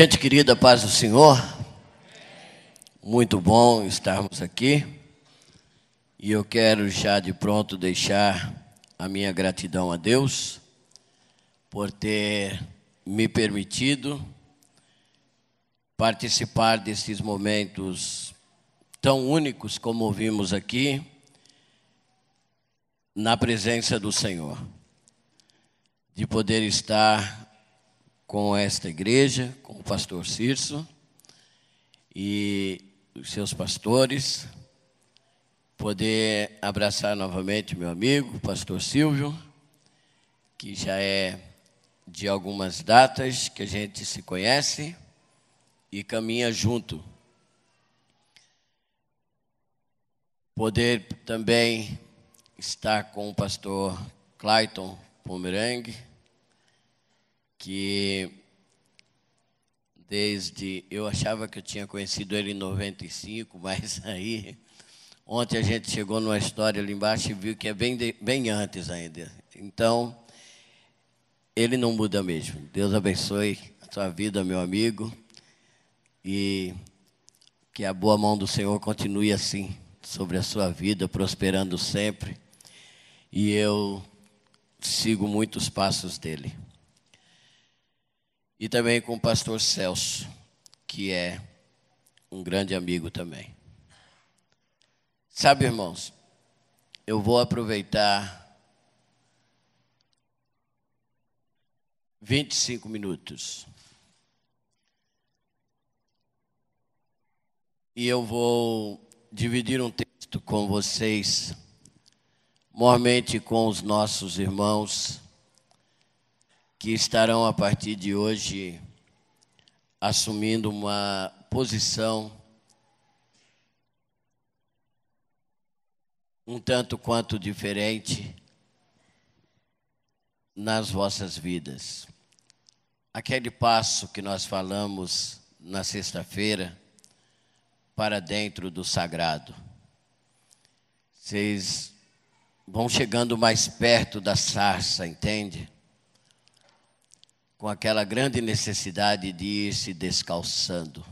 Gente querida, paz do Senhor, muito bom estarmos aqui e eu quero já de pronto deixar a minha gratidão a Deus por ter me permitido participar desses momentos tão únicos como ouvimos aqui, na presença do Senhor, de poder estar com esta igreja, com o pastor Cirso e os seus pastores, poder abraçar novamente meu amigo, o pastor Silvio, que já é de algumas datas que a gente se conhece e caminha junto. Poder também estar com o pastor Clayton Pomerangue, que eu achava que eu tinha conhecido ele em 95, mas aí ontem a gente chegou numa história ali embaixo e viu que é bem antes ainda. Então, ele não muda mesmo. Deus abençoe a sua vida, meu amigo, e que a boa mão do Senhor continue assim sobre a sua vida, prosperando sempre. E eu sigo muitos passos dele. E também com o pastor Celso, que é um grande amigo também. Sabe, irmãos, eu vou aproveitar 25 minutos. E eu vou dividir um texto com vocês, mormente com os nossos irmãos, que estarão a partir de hoje assumindo uma posição um tanto quanto diferente nas vossas vidas. Aquele passo que nós falamos na sexta-feira para dentro do sagrado. Vocês vão chegando mais perto da sarça, entende? Com aquela grande necessidade de ir se descalçando.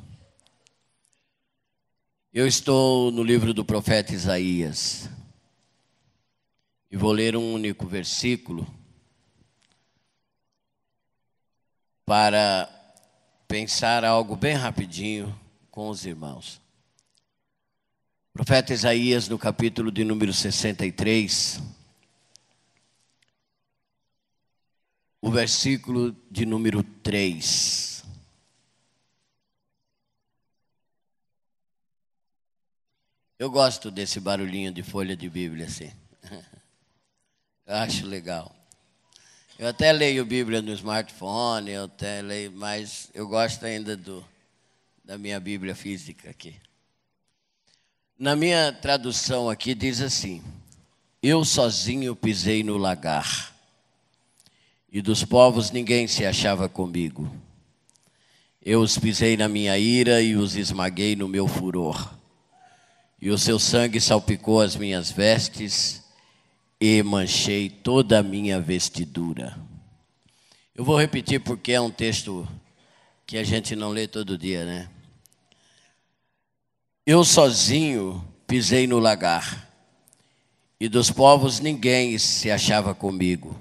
Eu estou no livro do profeta Isaías e vou ler um único versículo para pensar algo bem rapidinho com os irmãos. Profeta Isaías, no capítulo de número 63, o versículo de número 3. Eu gosto desse barulhinho de folha de Bíblia assim. Eu acho legal. Eu até leio Bíblia no smartphone, eu até leio, mas eu gosto ainda da minha Bíblia física aqui. Na minha tradução aqui diz assim: eu sozinho pisei no lagar, e dos povos ninguém se achava comigo. Eu os pisei na minha ira e os esmaguei no meu furor. E o seu sangue salpicou as minhas vestes e manchei toda a minha vestidura. Eu vou repetir porque é um texto que a gente não lê todo dia, né? Eu sozinho pisei no lagar, e dos povos ninguém se achava comigo.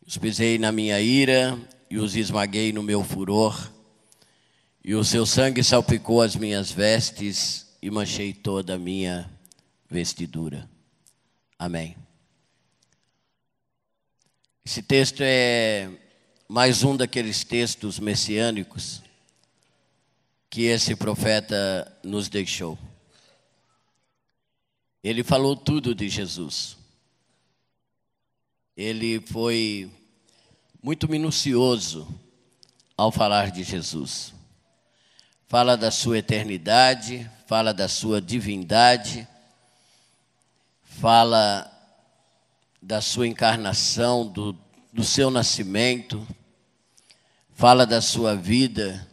Os pisei na minha ira e os esmaguei no meu furor, e o seu sangue salpicou as minhas vestes e manchei toda a minha vestidura. Amém. Esse texto é mais um daqueles textos messiânicos que esse profeta nos deixou. Ele falou tudo de Jesus. Ele foi muito minucioso ao falar de Jesus. Fala da sua eternidade, fala da sua divindade, fala da sua encarnação, do seu nascimento, fala da sua vida,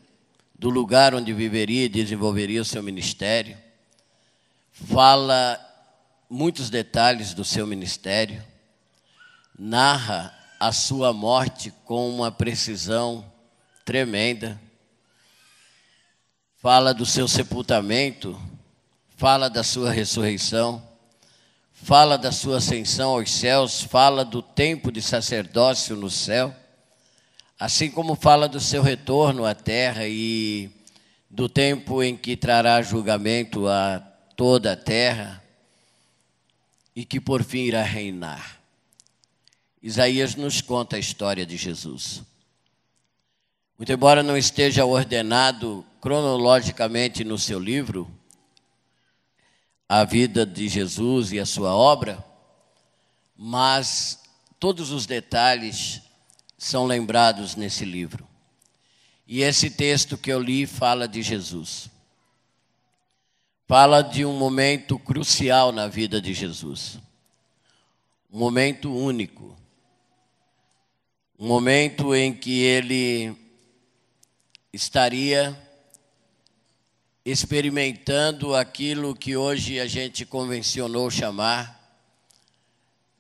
do lugar onde viveria e desenvolveria o seu ministério, fala muitos detalhes do seu ministério, narra a sua morte com uma precisão tremenda, fala do seu sepultamento, fala da sua ressurreição, fala da sua ascensão aos céus, fala do tempo de sacerdócio no céu, assim como fala do seu retorno à terra e do tempo em que trará julgamento a toda a terra e que por fim irá reinar. Isaías nos conta a história de Jesus. Muito embora não esteja ordenado cronologicamente no seu livro, a vida de Jesus e a sua obra, mas todos os detalhes são lembrados nesse livro. E esse texto que eu li fala de Jesus. Fala de um momento crucial na vida de Jesus. Um momento único. Um momento em que ele estaria experimentando aquilo que hoje a gente convencionou chamar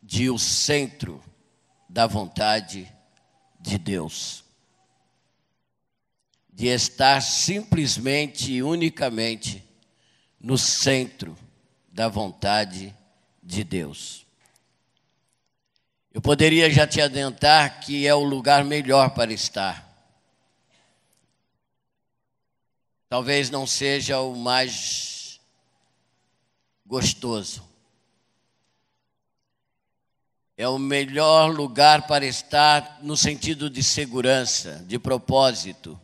de o centro da vontade de Deus. De estar simplesmente e unicamente no centro da vontade de Deus. Eu poderia já te adiantar que é o lugar melhor para estar. Talvez não seja o mais gostoso. É o melhor lugar para estar no sentido de segurança, de propósito,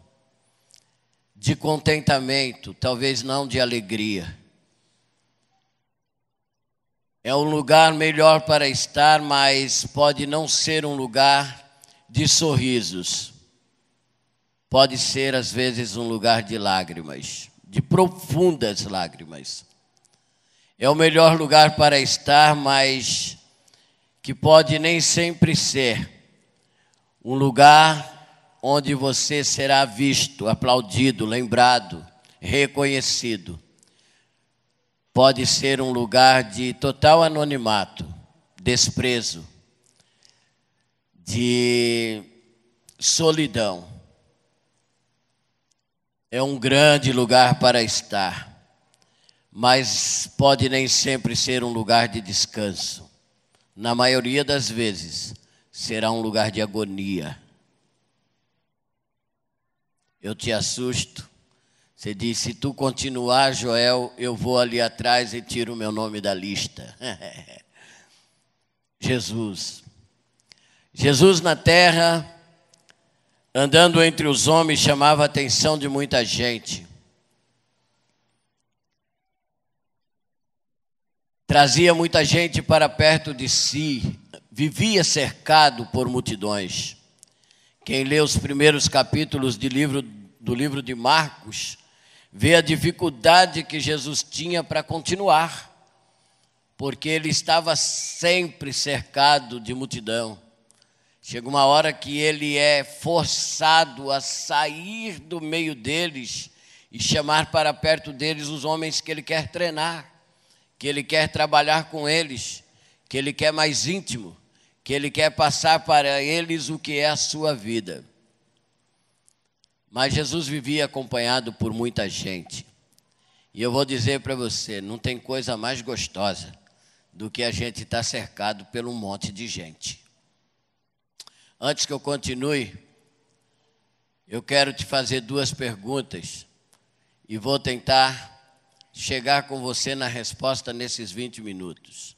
de contentamento, talvez não de alegria. É um lugar melhor para estar, mas pode não ser um lugar de sorrisos. Pode ser, às vezes, um lugar de lágrimas, de profundas lágrimas. É o melhor lugar para estar, mas que pode nem sempre ser um lugar onde você será visto, aplaudido, lembrado, reconhecido. Pode ser um lugar de total anonimato, desprezo, de solidão. É um grande lugar para estar, mas pode nem sempre ser um lugar de descanso. Na maioria das vezes, será um lugar de agonia. Eu te assusto. Você diz, se tu continuar, Joel, eu vou ali atrás e tiro o meu nome da lista. Jesus na terra, andando entre os homens, chamava a atenção de muita gente. Trazia muita gente para perto de si, vivia cercado por multidões. Quem lê os primeiros capítulos do livro de Marcos, vê a dificuldade que Jesus tinha para continuar, porque ele estava sempre cercado de multidão. Chega uma hora que ele é forçado a sair do meio deles e chamar para perto deles os homens que ele quer treinar, que ele quer trabalhar com eles, que ele quer mais íntimo, que ele quer passar para eles o que é a sua vida. Mas Jesus vivia acompanhado por muita gente. E eu vou dizer para você, não tem coisa mais gostosa do que a gente estar cercado por um monte de gente. Antes que eu continue, eu quero te fazer duas perguntas e vou tentar chegar com você na resposta nesses 20 minutos.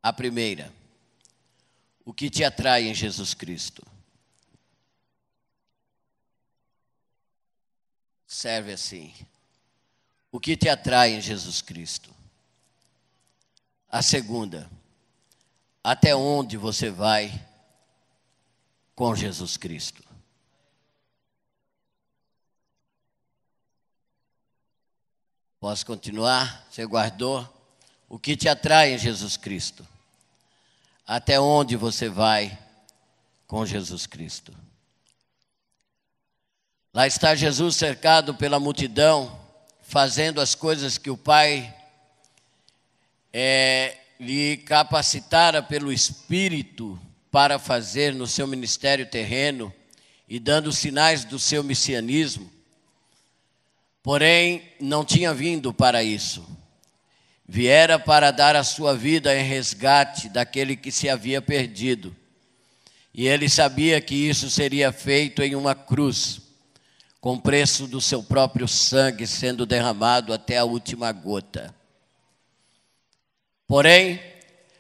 A primeira, o que te atrai em Jesus Cristo? Serve assim. O que te atrai em Jesus Cristo? A segunda, até onde você vai com Jesus Cristo? Posso continuar? Você guardou? O que te atrai em Jesus Cristo? Até onde você vai com Jesus Cristo? Lá está Jesus cercado pela multidão, fazendo as coisas que o Pai lhe capacitara pelo Espírito para fazer no seu ministério terreno e dando sinais do seu messianismo. Porém, não tinha vindo para isso. Viera para dar a sua vida em resgate daquele que se havia perdido. E ele sabia que isso seria feito em uma cruz, com preço do seu próprio sangue sendo derramado até a última gota. Porém,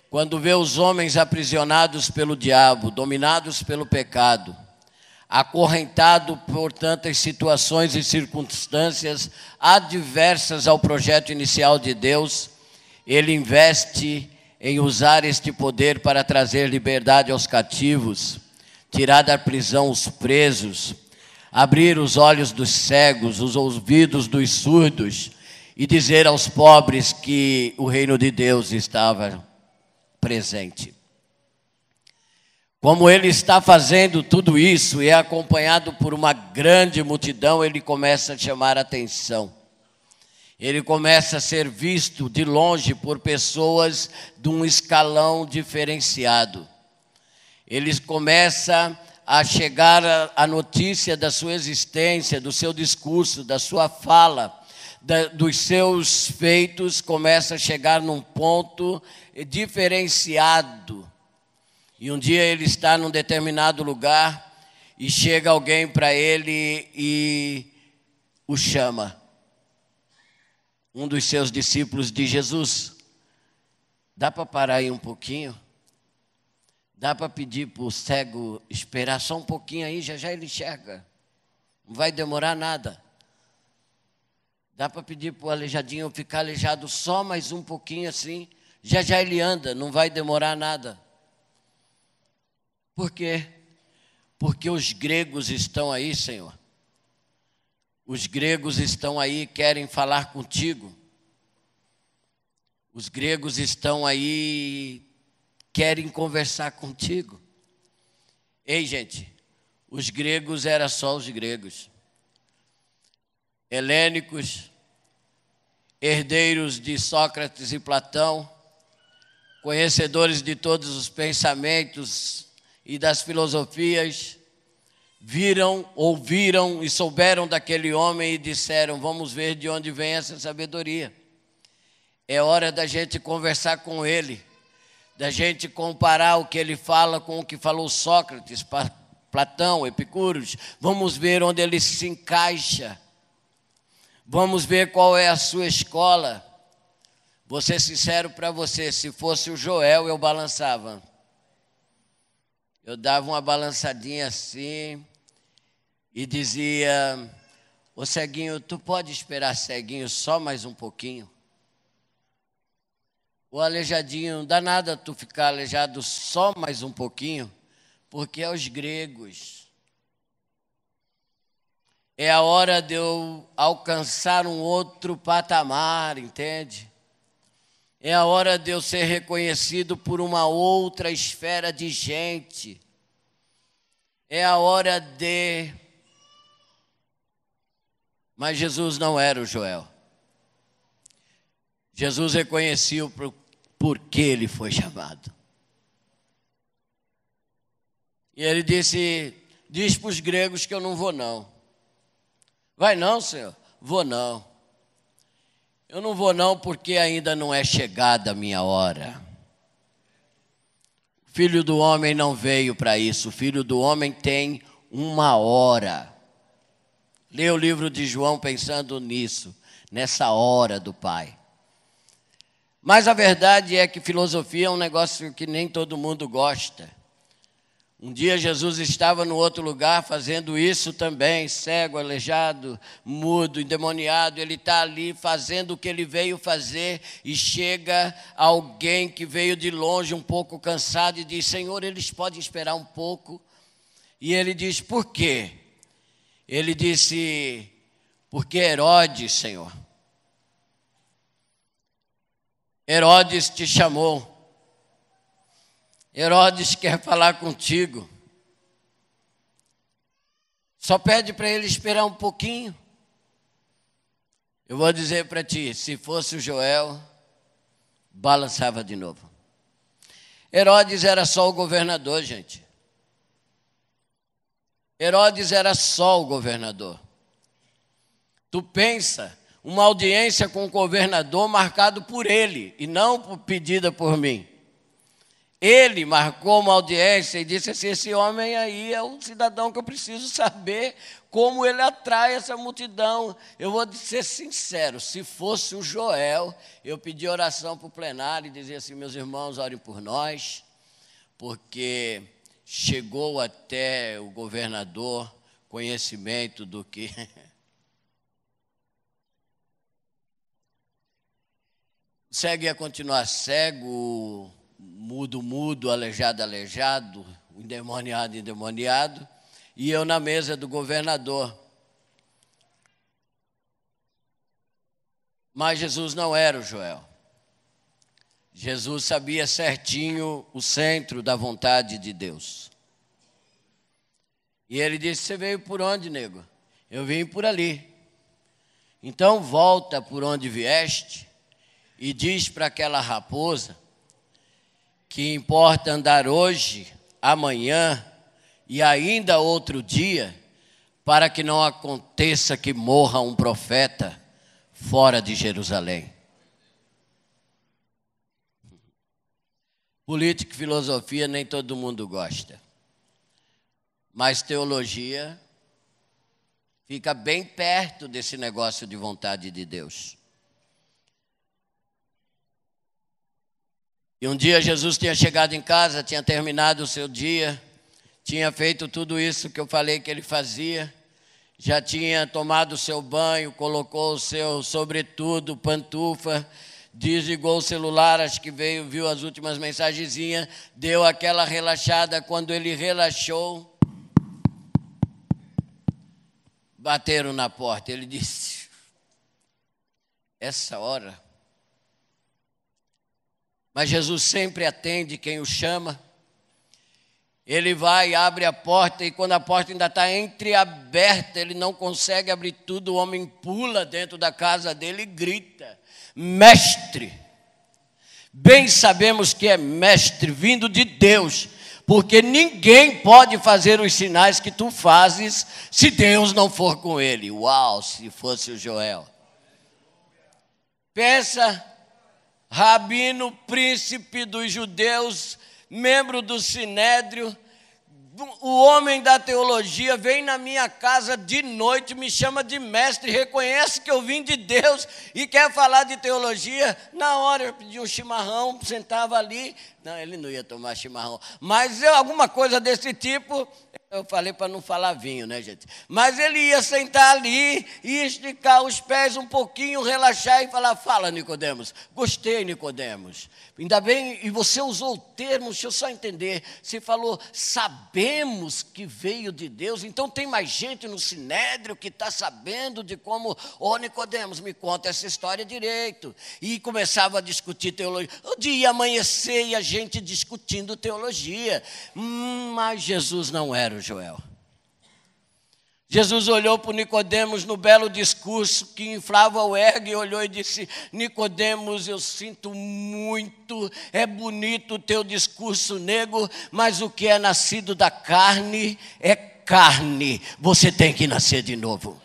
quando vê os homens aprisionados pelo diabo, dominados pelo pecado, acorrentado por tantas situações e circunstâncias adversas ao projeto inicial de Deus, ele investe em usar este poder para trazer liberdade aos cativos, tirar da prisão os presos, abrir os olhos dos cegos, os ouvidos dos surdos e dizer aos pobres que o reino de Deus estava presente. Como ele está fazendo tudo isso e é acompanhado por uma grande multidão, ele começa a chamar a atenção. Ele começa a ser visto de longe por pessoas de um escalão diferenciado. Ele começa a chegar a notícia da sua existência, do seu discurso, da sua fala, dos seus feitos, começa a chegar num ponto diferenciado. E um dia ele está num determinado lugar e chega alguém para ele e o chama. Um dos seus discípulos diz: Jesus, dá para parar aí um pouquinho? Dá para pedir para o cego esperar só um pouquinho aí, já ele enxerga. Não vai demorar nada. Dá para pedir para o aleijadinho ficar aleijado só mais um pouquinho assim, já ele anda, não vai demorar nada. Por quê? Porque os gregos estão aí, Senhor. Os gregos estão aí, querem falar contigo. Os gregos estão aí, querem conversar contigo. Ei, gente, os gregos eram só os gregos. Helênicos, herdeiros de Sócrates e Platão, conhecedores de todos os pensamentos e das filosofias, viram, ouviram e souberam daquele homem e disseram: vamos ver de onde vem essa sabedoria. É hora da gente conversar com ele, da gente comparar o que ele fala com o que falou Sócrates, Platão, Epicúros. Vamos ver onde ele se encaixa. Vamos ver qual é a sua escola. Vou ser sincero para você, se fosse o Joel, eu balançava. Eu dava uma balançadinha assim e dizia: ô ceguinho, tu pode esperar, ceguinho, só mais um pouquinho? O aleijadinho, não dá nada tu ficar aleijado só mais um pouquinho, porque é os gregos. É a hora de eu alcançar um outro patamar, entende? É a hora de eu ser reconhecido por uma outra esfera de gente. É a hora de... Mas Jesus não era o Joel. Jesus reconhecia por que ele foi chamado. E ele disse: diz para os gregos que eu não vou não. Vai não, Senhor? Vou não. Eu não vou não porque ainda não é chegada a minha hora. O Filho do Homem não veio para isso. O Filho do Homem tem uma hora. Lê o livro de João pensando nisso, nessa hora do Pai. Mas a verdade é que filosofia é um negócio que nem todo mundo gosta. Um dia Jesus estava no outro lugar fazendo isso também, cego, aleijado, mudo, endemoniado. Ele está ali fazendo o que ele veio fazer e chega alguém que veio de longe um pouco cansado e diz: Senhor, eles podem esperar um pouco? E ele diz: por quê? Ele disse: porque Herodes, Senhor. Herodes te chamou. Herodes quer falar contigo. Só pede para ele esperar um pouquinho. Eu vou dizer para ti, se fosse o Joel, balançava de novo. Herodes era só o governador, gente. Herodes era só o governador. Tu pensa, uma audiência com o governador marcado por ele e não pedida por mim. Ele marcou uma audiência e disse assim: esse homem aí é um cidadão que eu preciso saber como ele atrai essa multidão. Eu vou ser sincero, se fosse o Joel, eu pedi oração para o plenário e dizia assim: meus irmãos, orem por nós, porque chegou até o governador conhecimento do que... Cego ia continuar cego, mudo, mudo, aleijado, aleijado, endemoniado, endemoniado, e eu na mesa do governador. Mas Jesus não era o Joel. Jesus sabia certinho o centro da vontade de Deus. E ele disse: você veio por onde, nego? Eu vim por ali. Então volta por onde vieste e diz para aquela raposa que importa andar hoje, amanhã e ainda outro dia, para que não aconteça que morra um profeta fora de Jerusalém. Política e filosofia nem todo mundo gosta, mas teologia fica bem perto desse negócio de vontade de Deus. E um dia Jesus tinha chegado em casa, tinha terminado o seu dia, tinha feito tudo isso que eu falei que ele fazia, já tinha tomado o seu banho, colocou o seu sobretudo, pantufa, desligou o celular, acho que viu as últimas mensagenzinhas, deu aquela relaxada. Quando ele relaxou, bateram na porta. Ele disse: essa hora... Mas Jesus sempre atende quem o chama. Ele vai, abre a porta, e quando a porta ainda está entreaberta, ele não consegue abrir tudo, o homem pula dentro da casa dele e grita: mestre! Bem sabemos que é mestre, vindo de Deus, porque ninguém pode fazer os sinais que tu fazes se Deus não for com ele. Uau, se fosse o Joel. Pensa... rabino, príncipe dos judeus, membro do Sinédrio, o homem da teologia, vem na minha casa de noite, me chama de mestre, reconhece que eu vim de Deus e quer falar de teologia. Na hora eu pedi um chimarrão, sentava ali. Não, ele não ia tomar chimarrão, mas alguma coisa desse tipo. Eu falei para não falar vinho, né, gente? Mas ele ia sentar ali e esticar os pés um pouquinho, relaxar e falar: fala, Nicodemos. Gostei, Nicodemos. Ainda bem, e você usou o termo, deixa eu só entender. Você falou: sabemos que veio de Deus. Então tem mais gente no Sinédrio que está sabendo de como... Ô, Nicodemos, me conta essa história direito. E começava a discutir teologia. O dia ia amanhecer e a gente discutindo teologia. Mas Jesus não era o Joel. Jesus olhou para Nicodemos no belo discurso que inflava o ego e olhou e disse: Nicodemos, eu sinto muito, é bonito o teu discurso, nego, mas o que é nascido da carne é carne, você tem que nascer de novo.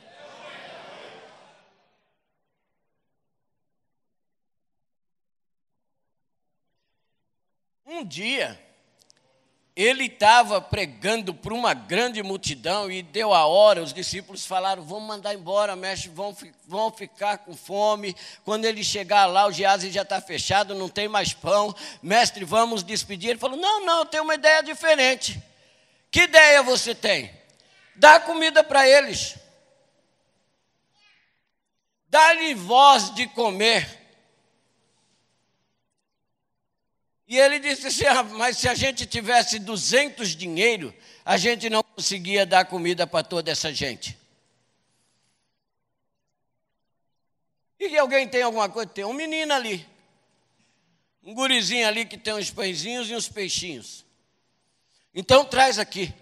Um dia, ele estava pregando para uma grande multidão e deu a hora, os discípulos falaram: vamos mandar embora, mestre, vão ficar com fome. Quando ele chegar lá, o giazi já está fechado, não tem mais pão. Mestre, vamos despedir. Ele falou: não, eu tenho uma ideia diferente. Que ideia você tem? Dá comida para eles. Dá-lhe voz de comer. E ele disse assim: mas se a gente tivesse 200 dinheiro, a gente não conseguia dar comida para toda essa gente. E alguém tem alguma coisa? Tem um menino ali, um gurizinho ali que tem uns pãezinhos e uns peixinhos. Então traz aqui.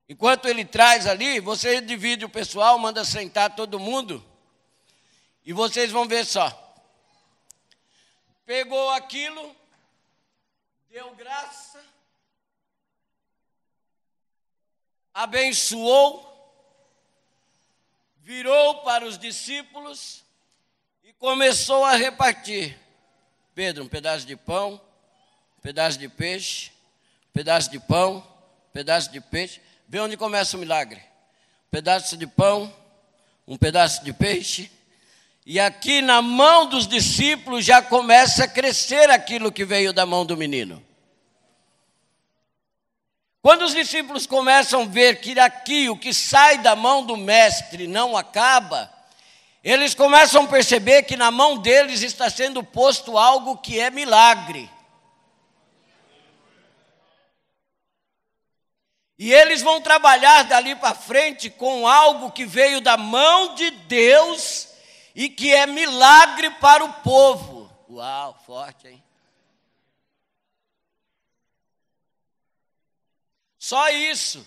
Enquanto ele traz ali, você divide o pessoal, manda sentar todo mundo, e vocês vão ver só. Pegou aquilo, deu graça, abençoou, virou para os discípulos e começou a repartir. Pedro, um pedaço de pão, um pedaço de peixe, um pedaço de pão, um pedaço de peixe. Vê onde começa o milagre. Um pedaço de pão, um pedaço de peixe. E aqui na mão dos discípulos já começa a crescer aquilo que veio da mão do menino. Quando os discípulos começam a ver que aqui o que sai da mão do mestre não acaba, eles começam a perceber que na mão deles está sendo posto algo que é milagre. E eles vão trabalhar dali para frente com algo que veio da mão de Deus e que é milagre para o povo. Uau, forte, hein? Só isso.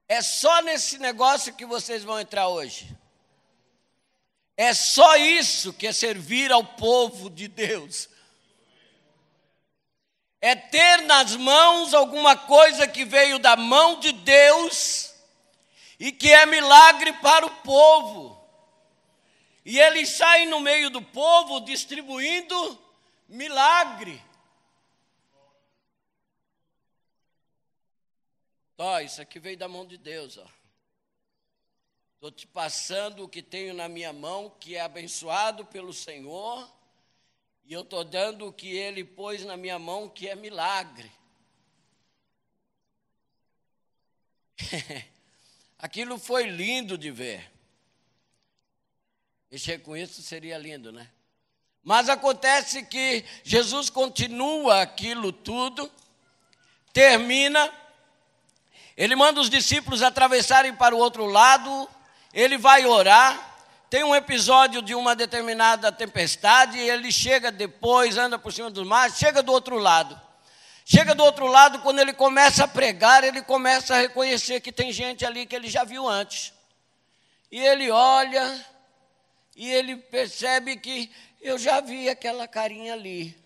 É só nesse negócio que vocês vão entrar hoje. É só isso que é servir ao povo de Deus. É ter nas mãos alguma coisa que veio da mão de Deus e que é milagre para o povo. E eles saem no meio do povo distribuindo milagre. Ó, isso aqui veio da mão de Deus, ó. Estou te passando o que tenho na minha mão, que é abençoado pelo Senhor, e eu estou dando o que Ele pôs na minha mão, que é milagre. Aquilo foi lindo de ver. Mexer com isso seria lindo, né? Mas acontece que Jesus continua aquilo tudo, termina. Ele manda os discípulos atravessarem para o outro lado, ele vai orar, tem um episódio de uma determinada tempestade, ele chega depois, anda por cima dos mares, chega do outro lado. Chega do outro lado, quando ele começa a pregar, ele começa a reconhecer que tem gente ali que ele já viu antes. E ele olha, e ele percebe que eu já vi aquela carinha ali,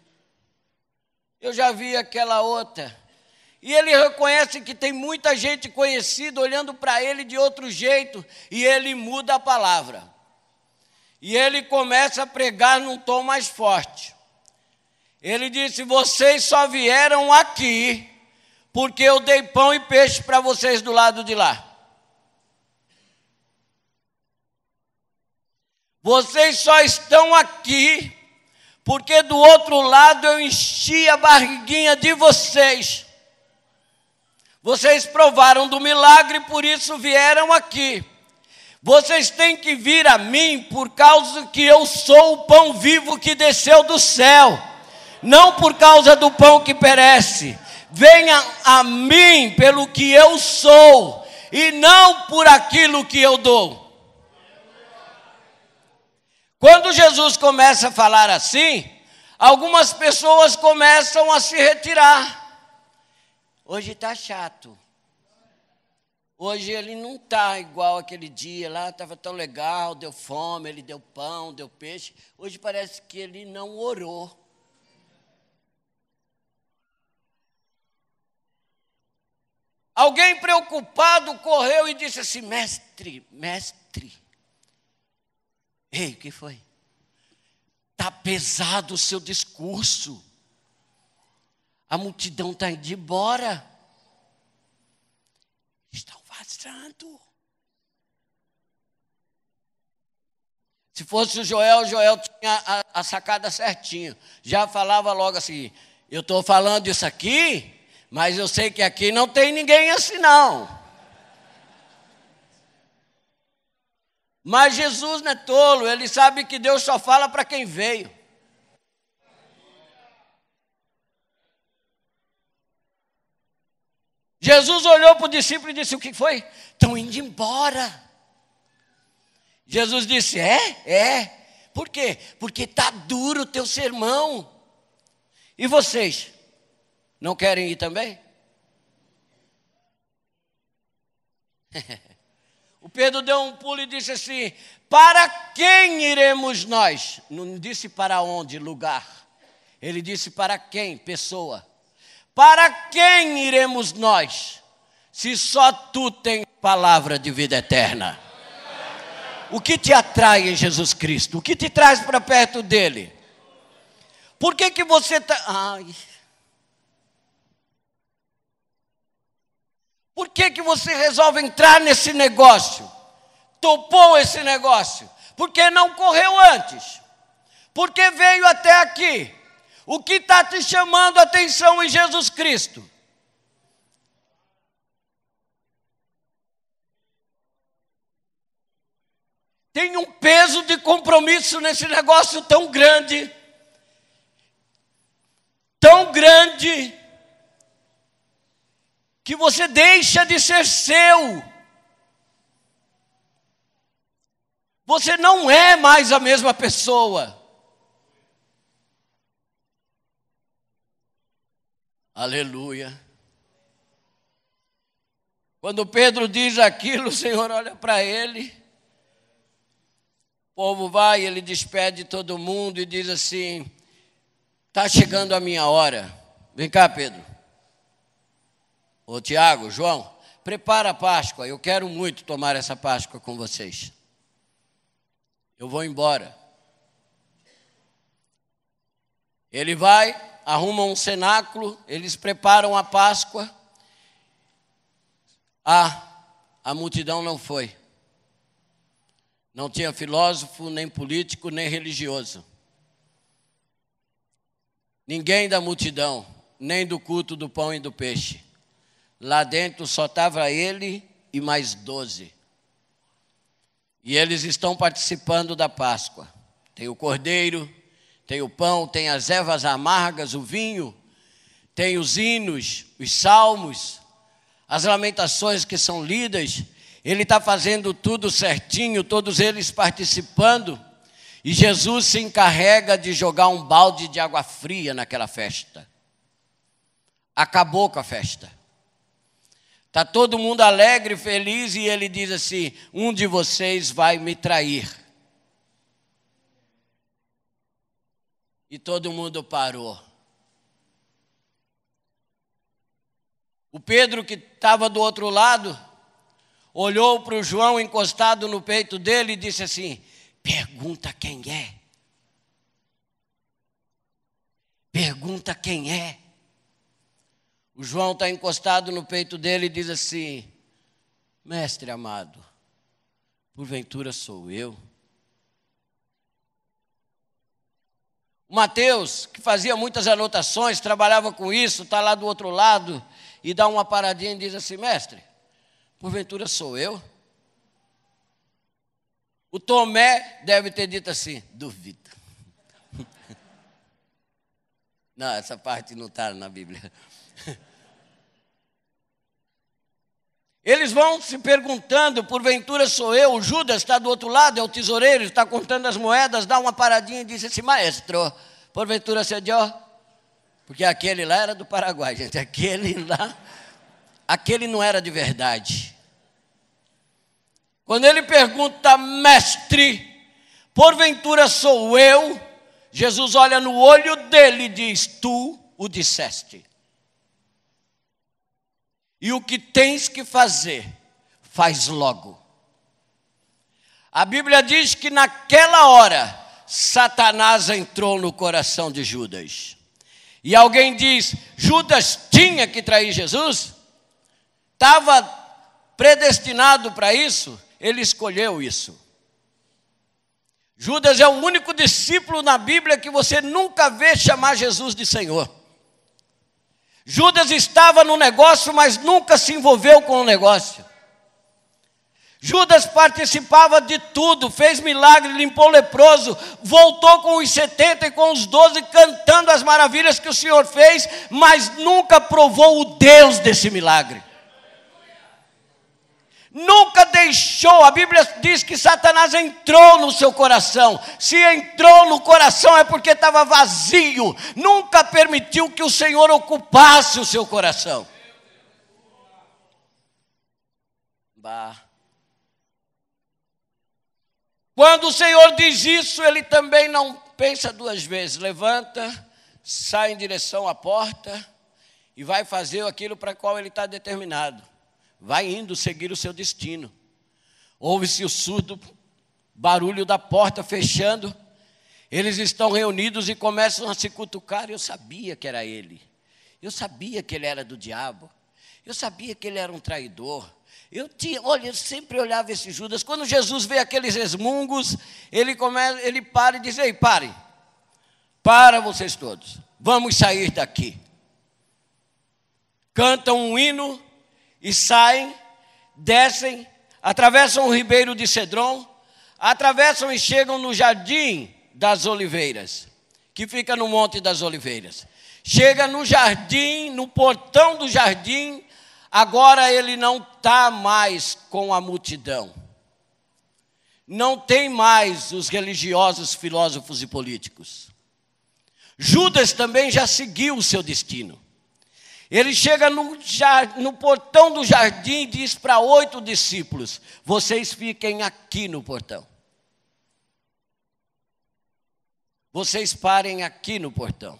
eu já vi aquela outra. E ele reconhece que tem muita gente conhecida olhando para ele de outro jeito, e ele muda a palavra. E ele começa a pregar num tom mais forte. Ele disse: vocês só vieram aqui porque eu dei pão e peixe para vocês do lado de lá. Vocês só estão aqui porque do outro lado eu enchi a barriguinha de vocês. Vocês provaram do milagre, por isso vieram aqui. Vocês têm que vir a mim por causa que eu sou o pão vivo que desceu do céu. Não por causa do pão que perece. Venha a mim pelo que eu sou e não por aquilo que eu dou. Quando Jesus começa a falar assim, algumas pessoas começam a se retirar. Hoje está chato. Hoje ele não está igual aquele dia lá, estava tão legal, deu fome, ele deu pão, deu peixe. Hoje parece que ele não orou. Alguém preocupado correu e disse assim: mestre, ei, o que foi? Está pesado o seu discurso. A multidão está indo embora. Estão vazando. Se fosse o Joel tinha a sacada certinho. Já falava logo assim: eu estou falando isso aqui, mas eu sei que aqui não tem ninguém assim não. Mas Jesus não é tolo, ele sabe que Deus só fala para quem veio. Jesus olhou para o discípulo e disse: o que foi? Estão indo embora. Jesus disse: é. Por quê? Porque está duro o teu sermão. E vocês? Não querem ir também? O Pedro deu um pulo e disse assim: para quem iremos nós? Não disse para onde, lugar. Ele disse para quem, pessoa. Para quem iremos nós, se só tu tens palavra de vida eterna? O que te atrai em Jesus Cristo? O que te traz para perto dele? Por que você está... Por que você resolve entrar nesse negócio? Topou esse negócio? Por que não correu antes? Por que veio até aqui? O que está te chamando a atenção em Jesus Cristo? Tem um peso de compromisso nesse negócio tão grande, que você deixa de ser seu. Você não é mais a mesma pessoa. Aleluia. Quando Pedro diz aquilo, o Senhor olha para ele. O povo vai, ele despede todo mundo e diz assim: está chegando a minha hora. Vem cá, Pedro. Ô Tiago, João, prepara a Páscoa. Eu quero muito tomar essa Páscoa com vocês. Eu vou embora. Ele vai, arruma um cenáculo, eles preparam a Páscoa. A multidão não foi. Não tinha filósofo, nem político, nem religioso. Ninguém da multidão, nem do culto do pão e do peixe. Lá dentro só estava ele e mais 12. E eles estão participando da Páscoa. Tem o cordeiro, tem o pão, tem as ervas amargas, o vinho, tem os hinos, os salmos, as lamentações que são lidas. Ele está fazendo tudo certinho, todos eles participando. E Jesus se encarrega de jogar um balde de água fria naquela festa. Acabou com a festa. Está todo mundo alegre, feliz, e ele diz assim: um de vocês vai me trair. E todo mundo parou. O Pedro, que estava do outro lado, olhou para o João encostado no peito dele e disse assim: pergunta quem é. Pergunta quem é. O João está encostado no peito dele e diz assim: mestre amado, porventura sou eu? O Mateus, que fazia muitas anotações, trabalhava com isso, está lá do outro lado e dá uma paradinha e diz assim: mestre, porventura sou eu? O Tomé deve ter dito assim: duvido. Não, essa parte não está na Bíblia. Eles vão se perguntando: porventura sou eu? O Judas está do outro lado, é o tesoureiro, está contando as moedas, dá uma paradinha e diz assim: maestro, porventura sou eu? Porque aquele lá era do Paraguai, gente. Aquele não era de verdade. Quando ele pergunta: mestre, porventura sou eu? Jesus olha no olho dele e diz: tu o disseste. E o que tens que fazer, faz logo. A Bíblia diz que naquela hora, Satanás entrou no coração de Judas. E alguém diz: Judas tinha que trair Jesus? Estava predestinado para isso? Ele escolheu isso. Judas é o único discípulo na Bíblia que você nunca vê chamar Jesus de Senhor. Judas estava no negócio, mas nunca se envolveu com o negócio. Judas participava de tudo, fez milagre, limpou o leproso, voltou com os 70 e com os 12 cantando as maravilhas que o Senhor fez, mas nunca provou o Deus desse milagre. Nunca deixou. A Bíblia diz que Satanás entrou no seu coração. Se entrou no coração é porque estava vazio. Nunca permitiu que o Senhor ocupasse o seu coração. Quando o Senhor diz isso, ele também não pensa duas vezes. Levanta, sai em direção à porta e vai fazer aquilo para qual ele está determinado. vai indo seguir o seu destino. Ouve-se o surdo barulho da porta fechando. Eles estão reunidos e começam a se cutucar. Eu sabia que era ele. Eu sabia que ele era do diabo. Eu sabia que ele era um traidor. Eu sempre olhava esse Judas. Quando Jesus vê aqueles resmungos, ele para e diz: ei, parem. Para vocês todos. Vamos sair daqui. Cantam um hino e saem, descem, atravessam o ribeiro de Cedron, atravessam e chegam no jardim das oliveiras, que fica no Monte das Oliveiras. Chega no jardim, no portão do jardim. Agora ele não está mais com a multidão. Não tem mais os religiosos, filósofos e políticos. Judas também já seguiu o seu destino. Ele chega no portão do jardim e diz para 8 discípulos: vocês fiquem aqui no portão. Vocês parem aqui no portão.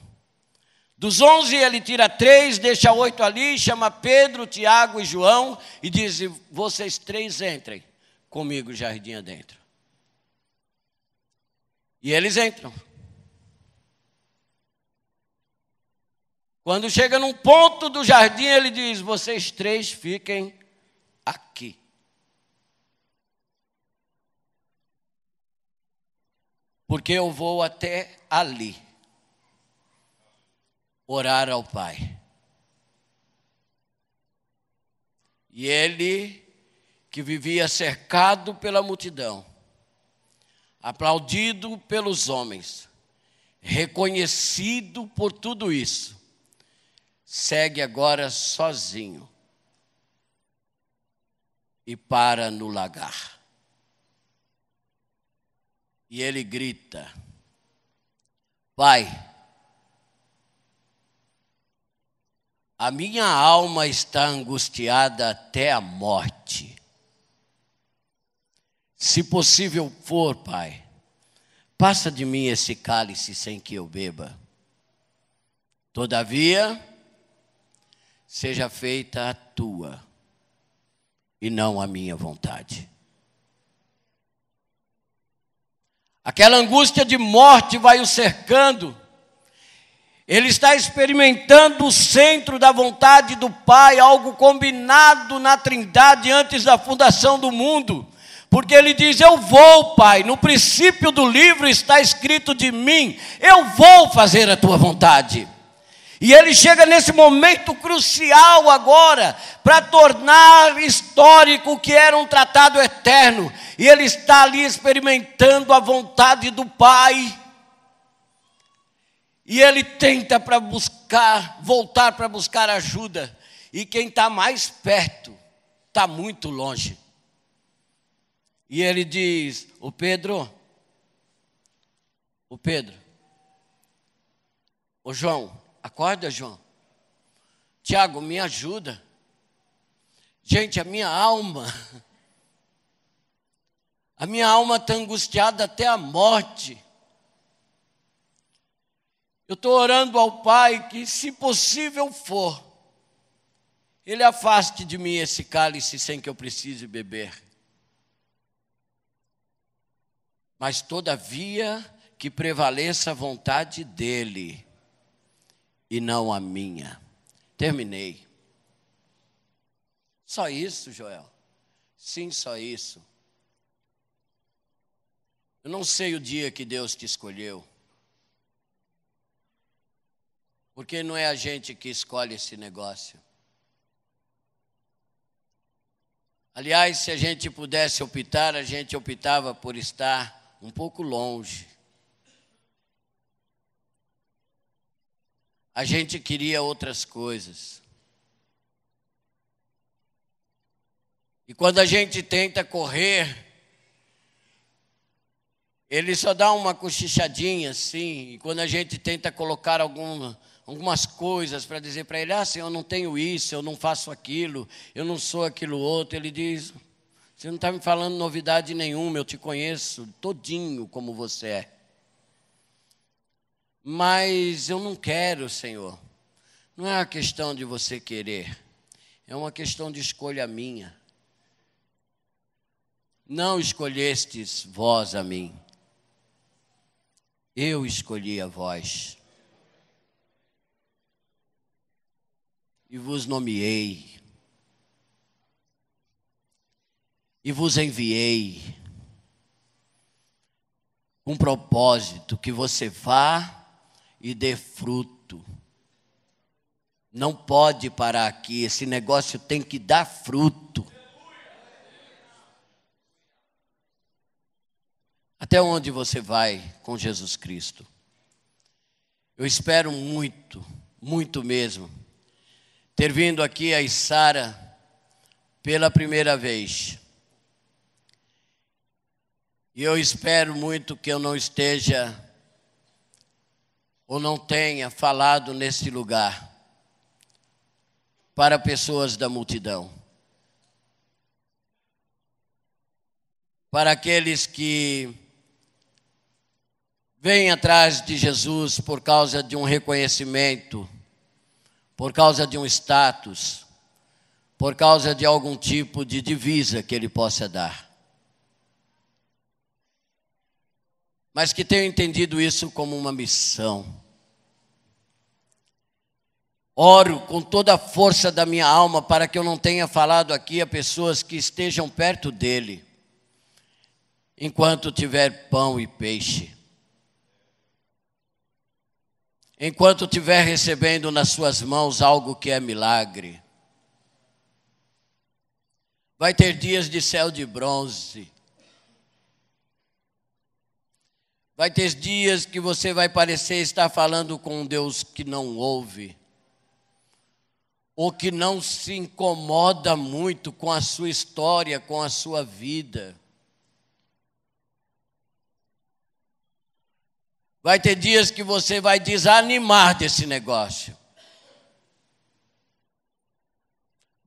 Dos 11 ele tira 3, deixa 8 ali, chama Pedro, Tiago e João e diz: vocês 3 entrem comigo jardim adentro. E eles entram. Quando chega num ponto do jardim, ele diz: vocês 3 fiquem aqui. Porque eu vou até ali orar ao Pai. E ele, que vivia cercado pela multidão, aplaudido pelos homens, reconhecido por tudo isso, segue agora sozinho e para no lagar. E ele grita: Pai, a minha alma está angustiada até a morte. Se possível for, Pai, passa de mim esse cálice sem que eu beba. Todavia, seja feita a tua e não a minha vontade. Aquela angústia de morte vai o cercando. Ele está experimentando o centro da vontade do Pai, algo combinado na Trindade antes da fundação do mundo. Porque ele diz: eu vou, Pai, no princípio do livro está escrito de mim, eu vou fazer a tua vontade. E ele chega nesse momento crucial agora, para tornar histórico o que era um tratado eterno. E ele está ali experimentando a vontade do Pai. E ele tenta voltar para buscar ajuda. E quem está mais perto, está muito longe. E ele diz: o Pedro, o João, acorda, João. Tiago, me ajuda. Gente, a minha alma está angustiada até a morte. Eu estou orando ao Pai que, se possível for, Ele afaste de mim esse cálice sem que eu precise beber. Mas, todavia, que prevaleça a vontade dEle e não a minha. Terminei. Só isso, Joel? Sim, só isso. Eu não sei o dia que Deus te escolheu. Porque não é a gente que escolhe esse negócio. Aliás, se a gente pudesse optar, a gente optava por estar um pouco longe. A gente queria outras coisas. E quando a gente tenta correr, ele só dá uma cochichadinha assim. E quando a gente tenta colocar algumas coisas para dizer para ele: Senhor, eu não tenho isso, eu não faço aquilo, eu não sou aquilo outro. Ele diz: você não está me falando novidade nenhuma, eu te conheço todinho como você é. Mas eu não quero, Senhor. Não é uma questão de você querer. É uma questão de escolha minha. Não escolhestes vós a mim. Eu escolhi a vós. E vos nomeei. E vos enviei. Com propósito que você vá e dê fruto. Não pode parar aqui. Esse negócio tem que dar fruto. Até onde você vai com Jesus Cristo? Eu espero muito, muito mesmo, ter vindo aqui a Içara pela primeira vez. E eu espero muito que eu não esteja ou não tenha falado nesse lugar para pessoas da multidão. Para aqueles que vêm atrás de Jesus por causa de um reconhecimento, por causa de um status, por causa de algum tipo de divisa que ele possa dar. Mas que tenham entendido isso como uma missão. Oro com toda a força da minha alma para que eu não tenha falado aqui a pessoas que estejam perto dele, enquanto tiver pão e peixe. Enquanto estiver recebendo nas suas mãos algo que é milagre. Vai ter dias de céu de bronze. Vai ter dias que você vai parecer estar falando com um Deus que não ouve. Ou que não se incomoda muito com a sua história, com a sua vida. Vai ter dias que você vai desanimar desse negócio.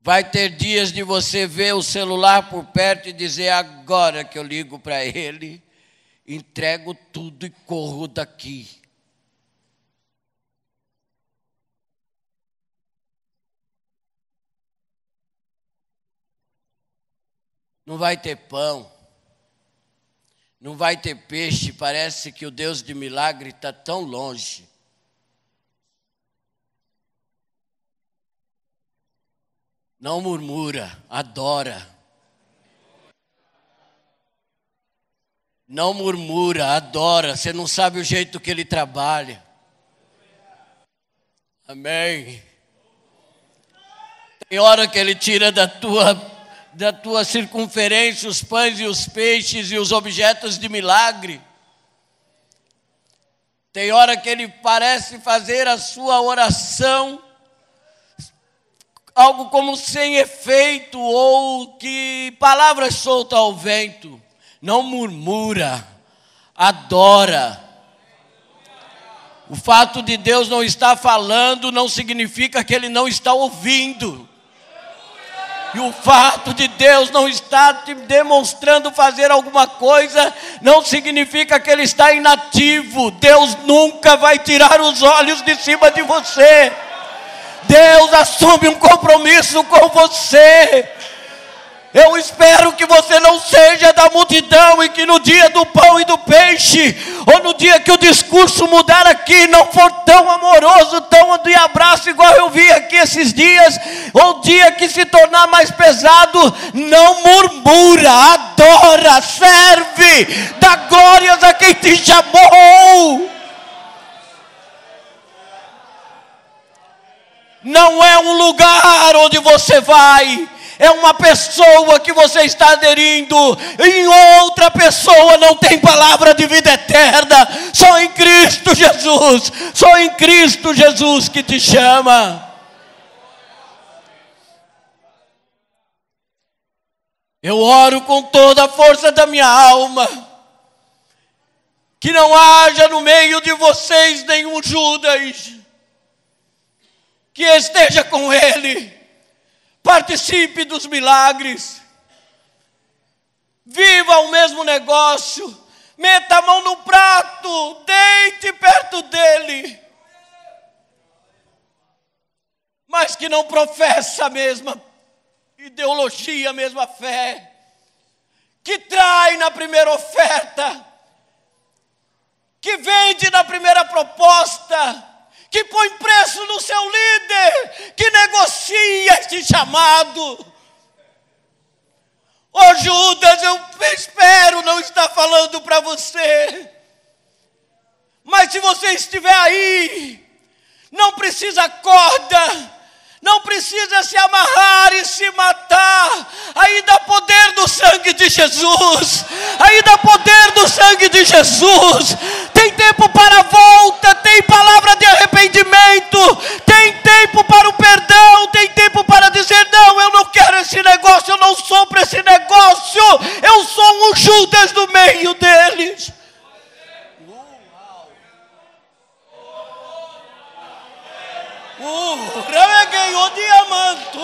Vai ter dias de você ver o celular por perto e dizer, agora que eu ligo para ele, entrego tudo e corro daqui. Não vai ter pão. Não vai ter peixe, parece que o Deus de milagre está tão longe. Não murmura, adora. Não murmura, adora. Você não sabe o jeito que ele trabalha. Amém. Tem hora que ele tira da tua circunferência os pães e os peixes e os objetos de milagre. Tem hora que ele parece fazer a sua oração algo como sem efeito ou que palavras soltas ao vento. Não murmura, adora. O fato de Deus não estar falando não significa que ele não está ouvindo. E o fato de Deus não estar te demonstrando fazer alguma coisa não significa que ele está inativo. Deus nunca vai tirar os olhos de cima de você. Deus assume um compromisso com você. Eu espero que você não seja da multidão e que no dia do pão e do peixe, ou no dia que o discurso mudar aqui, não for tão amoroso, tão de abraço igual eu vi aqui esses dias, ou o dia que se tornar mais pesado, não murmura, adora, serve, dá glórias a quem te chamou. Não é um lugar onde você vai, é uma pessoa que você está aderindo. Em outra pessoa não tem palavra de vida eterna. Só em Cristo Jesus. Só em Cristo Jesus que te chama. Eu oro com toda a força da minha alma. Que não haja no meio de vocês nenhum Judas. Que esteja com ele. Participe dos milagres. Viva o mesmo negócio. Meta a mão no prato. Deite perto dele. Mas que que não professa a mesma ideologia, a mesma fé, que trai na primeira oferta, que vende na primeira proposta, que põe preço no seu líder, que negocia este chamado. Ô Judas, eu espero não estar falando para você, mas se você estiver aí, não precisa corda, não precisa se amarrar e se matar. Ainda há poder do sangue de Jesus. Ainda há poder do sangue de Jesus. Tem tempo para a volta, tem palavra de arrependimento, tem tempo para o perdão, tem tempo para dizer: não, eu não quero esse negócio, eu não sou para esse negócio, eu sou um Judas no meio deles. Reguei o diamante,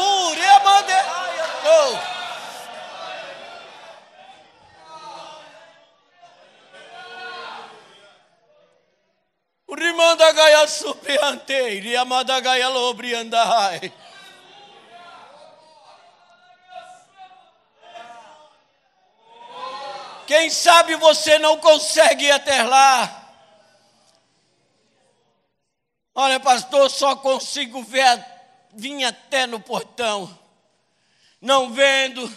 o rimanda gaia supriante, riamada gaia lobriandai. Quem sabe você não consegue ir até lá. Olha, pastor, só consigo vir até no portão. Não vendo,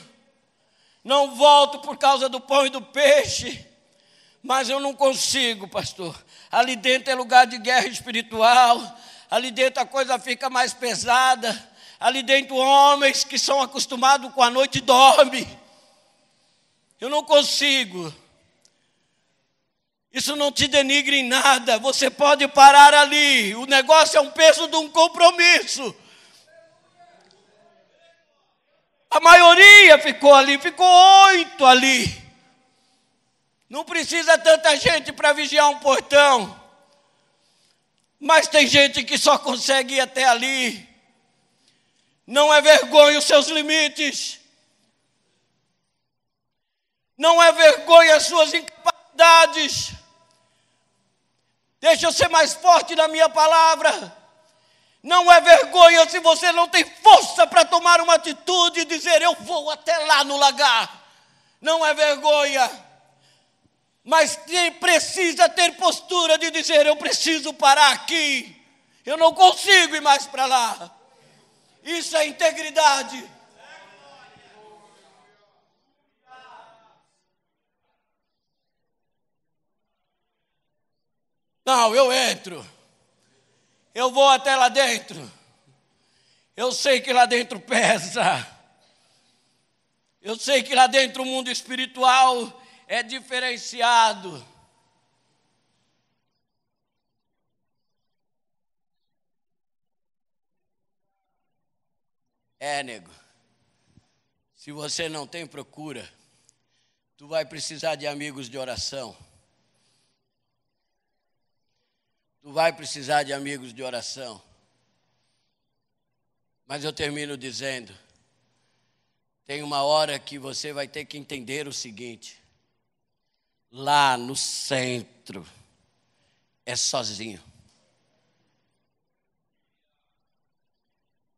não volto por causa do pão e do peixe. Mas eu não consigo, pastor. Ali dentro é lugar de guerra espiritual. Ali dentro a coisa fica mais pesada. Ali dentro homens que são acostumados com a noite dormem. Eu não consigo. Isso não te denigre em nada, você pode parar ali. O negócio é um peso de um compromisso. A maioria ficou ali, ficou 8 ali. Não precisa tanta gente para vigiar um portão. Mas tem gente que só consegue ir até ali. Não é vergonha os seus limites. Não é vergonha as suas incapacidades. Deixa eu ser mais forte na minha palavra. Não é vergonha se você não tem força para tomar uma atitude e dizer: eu vou até lá no lagar. Não é vergonha. Mas precisa ter postura de dizer: eu preciso parar aqui. Eu não consigo ir mais para lá. Isso é integridade. Não, eu entro. Eu vou até lá dentro. Eu sei que lá dentro pesa. Eu sei que lá dentro o mundo espiritual é diferenciado. Nego. Se você não tem procura, tu vai precisar de amigos de oração. Tu vai precisar de amigos de oração. Mas eu termino dizendo: tem uma hora que você vai ter que entender o seguinte: lá no centro é sozinho.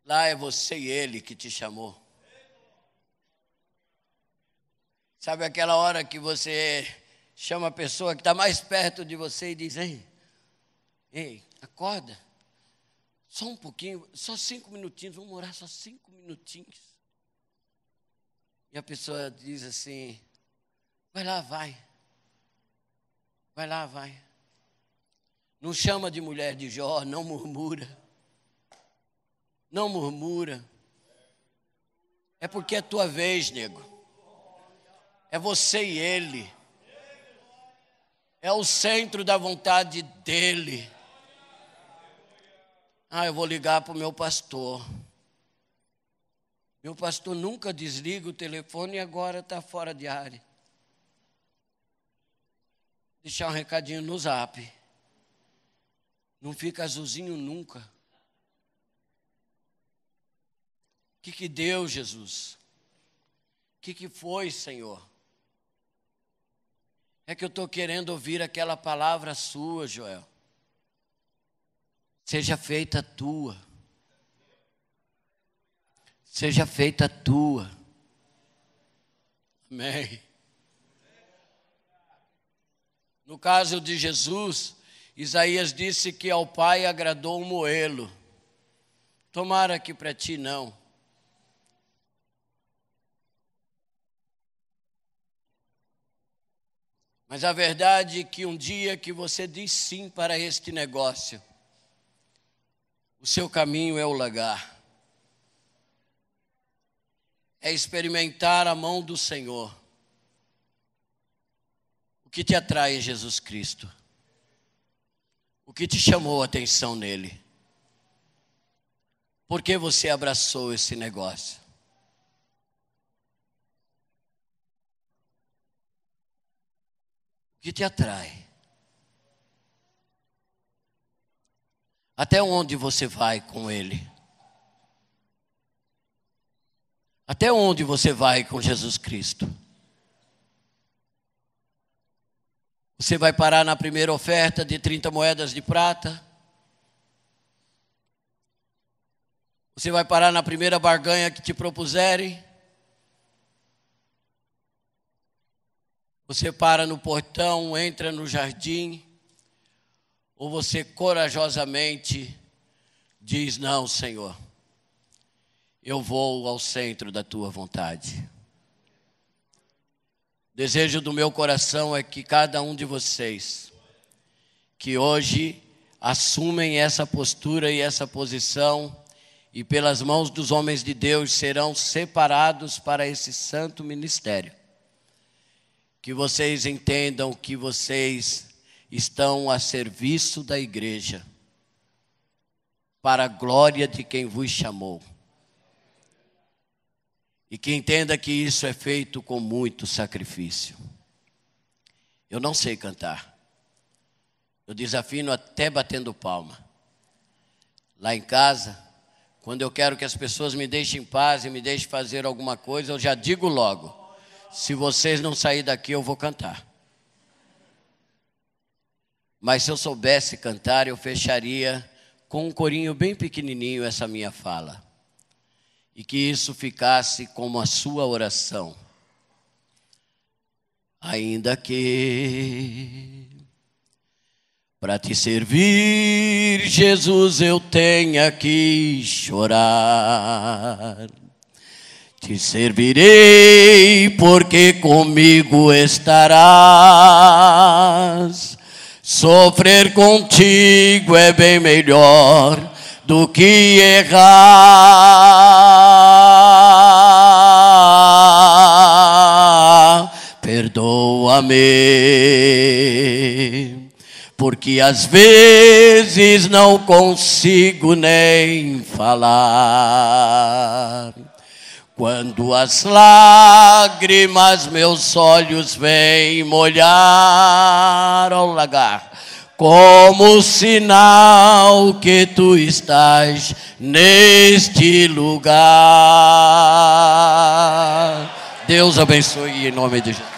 Lá é você e ele que te chamou. Sabe aquela hora que você chama a pessoa que está mais perto de você e diz: ei, acorda, só um pouquinho, só 5 minutinhos, vamos orar só 5 minutinhos. E a pessoa diz assim: vai lá, vai. Vai lá, vai. Não chama de mulher de Jó, não murmura. Não murmura. É porque é tua vez, nego. É você e ele. É o centro da vontade dele. Eu vou ligar para o meu pastor. Meu pastor nunca desliga o telefone e agora está fora de área. Deixar um recadinho no zap. Não fica azulzinho nunca. O que deu, Jesus? O que foi, Senhor? É que eu estou querendo ouvir aquela palavra sua, Joel. Seja feita a tua. seja feita a tua. Amém. No caso de Jesus, Isaías disse que ao Pai agradou o moê-lo. Tomara que para ti não. Mas a verdade é que um dia que você diz sim para este negócio, o seu caminho é o lagar. É experimentar a mão do Senhor. O que te atrai em Jesus Cristo? O que te chamou a atenção nele? Por que você abraçou esse negócio? O que te atrai? Até onde você vai com ele? Até onde você vai com Jesus Cristo? Você vai parar na primeira oferta de 30 moedas de prata? Você vai parar na primeira barganha que te propuserem? Você para no portão, entra no jardim? Ou você corajosamente diz: não, Senhor, eu vou ao centro da tua vontade. O desejo do meu coração é que cada um de vocês, que hoje assumem essa postura e essa posição, e pelas mãos dos homens de Deus serão separados para esse santo ministério, que vocês entendam que vocês estão a serviço da igreja, para a glória de quem vos chamou. E que entenda que isso é feito com muito sacrifício. Eu não sei cantar. Eu desafino até batendo palma. Lá em casa, quando eu quero que as pessoas me deixem em paz e me deixem fazer alguma coisa, eu já digo logo: se vocês não saírem daqui, eu vou cantar. Mas se eu soubesse cantar, eu fecharia com um corinho bem pequenininho essa minha fala. E que isso ficasse como a sua oração. Ainda que para te servir, Jesus, eu tenha que chorar. Te servirei porque comigo estarás. Sofrer contigo é bem melhor do que errar. Perdoa-me, porque às vezes não consigo nem falar. Quando as lágrimas meus olhos vêm molhar ao lagar, como sinal que tu estás neste lugar. Deus abençoe em nome de Jesus.